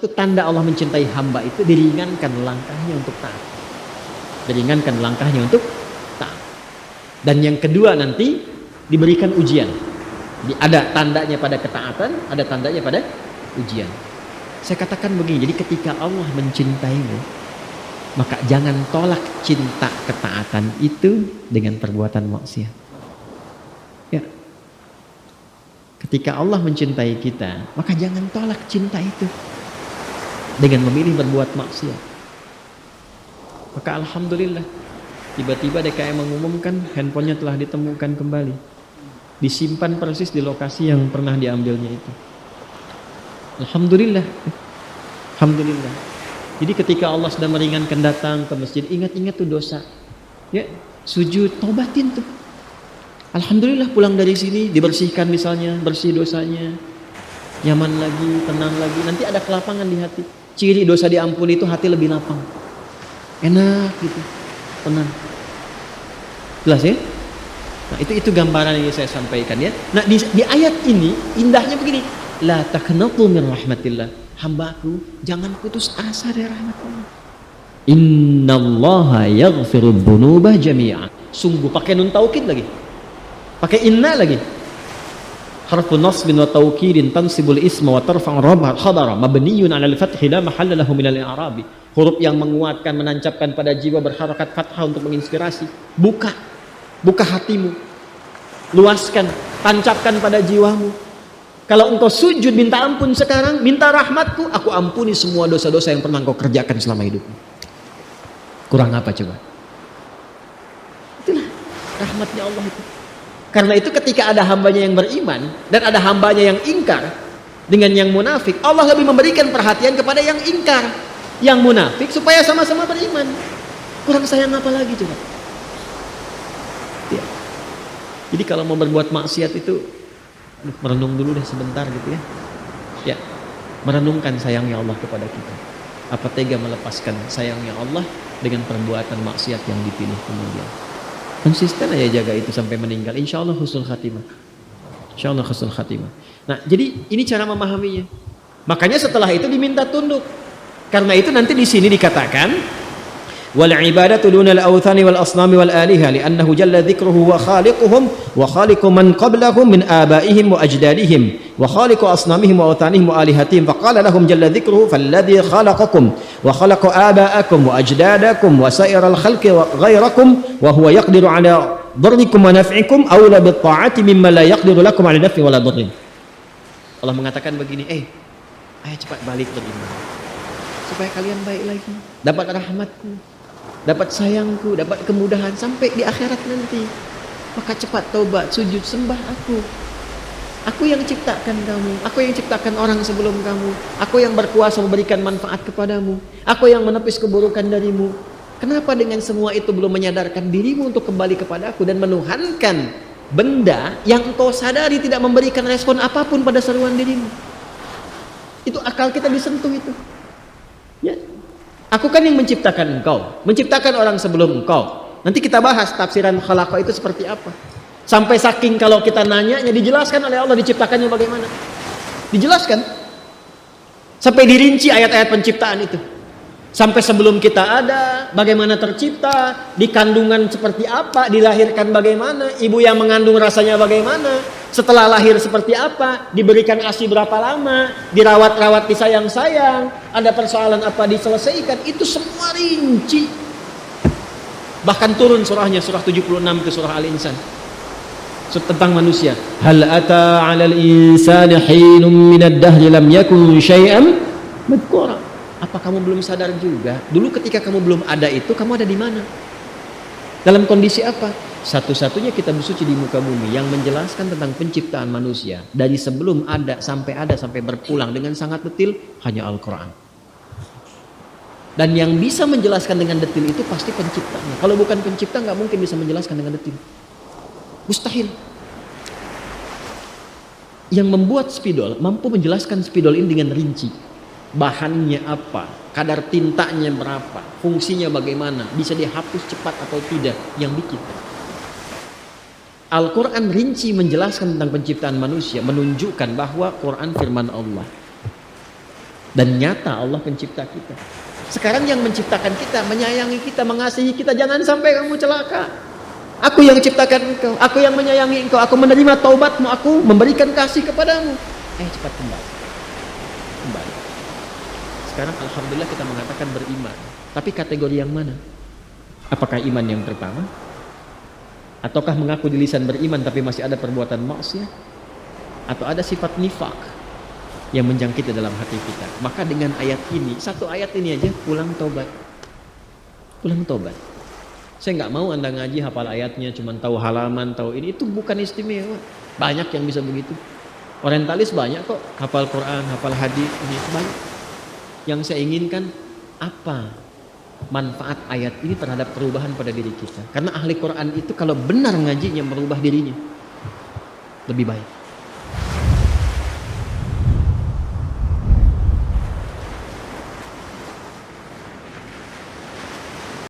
Itu tanda Allah mencintai hamba itu diringankan langkahnya untuk taat. Diringankan langkahnya untuk taat. Dan yang kedua nanti diberikan ujian. Ada tandanya pada ketaatan, ada tandanya pada ujian. Saya katakan begini, jadi ketika Allah mencintaimu, maka jangan tolak cinta ketaatan itu dengan perbuatan maksiat. Ya. Ketika Allah mencintai kita, maka jangan tolak cinta itu dengan memilih berbuat maksiat. Maka alhamdulillah, tiba-tiba DKM mengumumkan handphonenya telah ditemukan kembali, disimpan persis di lokasi yang pernah diambilnya itu. Alhamdulillah. Alhamdulillah. Jadi ketika Allah sudah meringankan datang ke masjid, ingat-ingat tuh dosa. Ya, sujud, tobatin tuh. Alhamdulillah pulang dari sini dibersihkan misalnya, bersih dosanya. Nyaman lagi, tenang lagi. Nanti ada kelapangan di hati. Ciri dosa diampuni itu hati lebih lapang. Enak gitu. Tenang. Jelas ya? Nah, itu gambaran yang saya sampaikan ya. Nah, di ayat ini indahnya begini. La taqnatu min rahmatillah. Hambaku, jangan putus asa dari rahmat Allah. Innallaha yaghfiru dzunuba jami'a. Sungguh, pakai nun taukid lagi. Pakai inna lagi. Harfu nasbin wa taukidin tansibul isma wa tarfa'u khabara mabniyun 'ala al-fathi la mahalla lahu min al-i'rabi. Huruf yang menguatkan, menancapkan pada jiwa, berharakat fathah untuk menginspirasi. Buka hatimu. Luaskan, tancapkan pada jiwamu. Kalau engkau sujud minta ampun sekarang, minta rahmatku, aku ampuni semua dosa-dosa yang pernah engkau kerjakan selama hidupmu. Kurang apa coba? Itulah rahmatnya Allah itu. Karena itu ketika ada hambanya yang beriman dan ada hambanya yang ingkar dengan yang munafik, Allah lebih memberikan perhatian kepada yang ingkar, yang munafik, supaya sama-sama beriman. Kurang sayang apa lagi coba? Ya. Jadi kalau mau berbuat maksiat itu merenung dulu deh sebentar gitu ya. Ya, merenungkan sayangnya Allah kepada kita. Apa tega melepaskan sayangnya Allah dengan perbuatan maksiat yang dipilih kemudian. Konsisten aja jaga itu sampai meninggal. Insya Allah husnul khatimah. Insya Allah husnul khatimah. Nah, jadi ini cara memahaminya. Makanya setelah itu diminta tunduk. Karena itu nanti di sini dikatakan wal ibadatu dunal awthani wal asnami wal aliha li'annahu jalla dzikruhu wa khaliquhum wa khaliqu man qablahum min abaihim wa ajdadihim wa khaliqu asnamihim wa awthanihim wa alihatihim faqala lahum jalla dzikruhu falladzi khalaqakum wa khalaqa aba'akum wa ajdadakum wa sa'iral khalqi ghairakum wa huwa yaqdiru ala dharrikum wa naf'ikum awla bit ta'ati mimma la yaqdiru lakum ala naf'i wala dharrin. Allah mengatakan begini, ayo cepat balik beriman supaya kalian baik lagi, dapat rahmatku, dapat sayangku, dapat kemudahan sampai di akhirat nanti. Maka cepat taubat, sujud, sembah aku. Aku yang ciptakan kamu, aku yang ciptakan orang sebelum kamu, aku yang berkuasa memberikan manfaat kepadamu, aku yang menepis keburukan darimu. Kenapa dengan semua itu belum menyadarkan dirimu untuk kembali kepadaku dan menuhankan benda yang engkau sadari tidak memberikan respon apapun pada seruan dirimu? Itu akal kita disentuh itu. Ya. Aku kan yang menciptakan engkau, menciptakan orang sebelum engkau. Nanti kita bahas tafsiran khalaqa itu seperti apa. Sampai saking kalau kita nanyanya dijelaskan oleh Allah diciptakannya bagaimana. Dijelaskan. Sampai dirinci ayat-ayat penciptaan itu. Sampai sebelum kita ada, bagaimana tercipta, di kandungan seperti apa, dilahirkan bagaimana, ibu yang mengandung rasanya bagaimana, setelah lahir seperti apa, diberikan ASI berapa lama, dirawat-rawat, disayang-sayang, ada persoalan apa diselesaikan, itu semua rinci. Bahkan turun surahnya, surah 76 ke surah Al-Insan. Tentang manusia. Hal ata 'alal insani hinum minad dahri lam yakun syai'an madhkura. Apa kamu belum sadar juga? Dulu ketika kamu belum ada itu, kamu ada di mana? Dalam kondisi apa? Satu-satunya kitab suci di muka bumi yang menjelaskan tentang penciptaan manusia dari sebelum ada sampai berpulang dengan sangat detil hanya Al-Quran. Dan yang bisa menjelaskan dengan detil itu pasti penciptanya. Kalau bukan pencipta nggak mungkin bisa menjelaskan dengan detil. Mustahil. Yang membuat spidol mampu menjelaskan spidol ini dengan rinci. Bahannya apa, kadar tintanya berapa, fungsinya bagaimana, bisa dihapus cepat atau tidak, yang bikin. Al-Quran rinci menjelaskan tentang penciptaan manusia, menunjukkan bahwa Quran firman Allah. Dan nyata Allah pencipta kita. Sekarang yang menciptakan kita, menyayangi kita, mengasihi kita, jangan sampai kamu celaka. Aku yang ciptakan engkau, aku yang menyayangi engkau, aku menerima taubatmu, aku memberikan kasih kepadamu. Cepat kembali. Kembali. Sekarang alhamdulillah kita mengatakan beriman. Tapi kategori yang mana? Apakah iman yang pertama? Ataukah mengaku di lisan beriman tapi masih ada perbuatan maksiat? Atau ada sifat nifak yang menjangkit di dalam hati kita? Maka dengan ayat ini, satu ayat ini aja, pulang tobat. Pulang tobat. Saya nggak mau Anda ngaji hafal ayatnya, cuman tahu halaman, tahu ini, itu bukan istimewa. Banyak yang bisa begitu. Orientalis banyak kok, hafal Quran, hafal hadis, ini banyak. Yang saya inginkan apa manfaat ayat ini terhadap perubahan pada diri kita. Karena ahli Quran itu kalau benar ngajinya merubah dirinya lebih baik.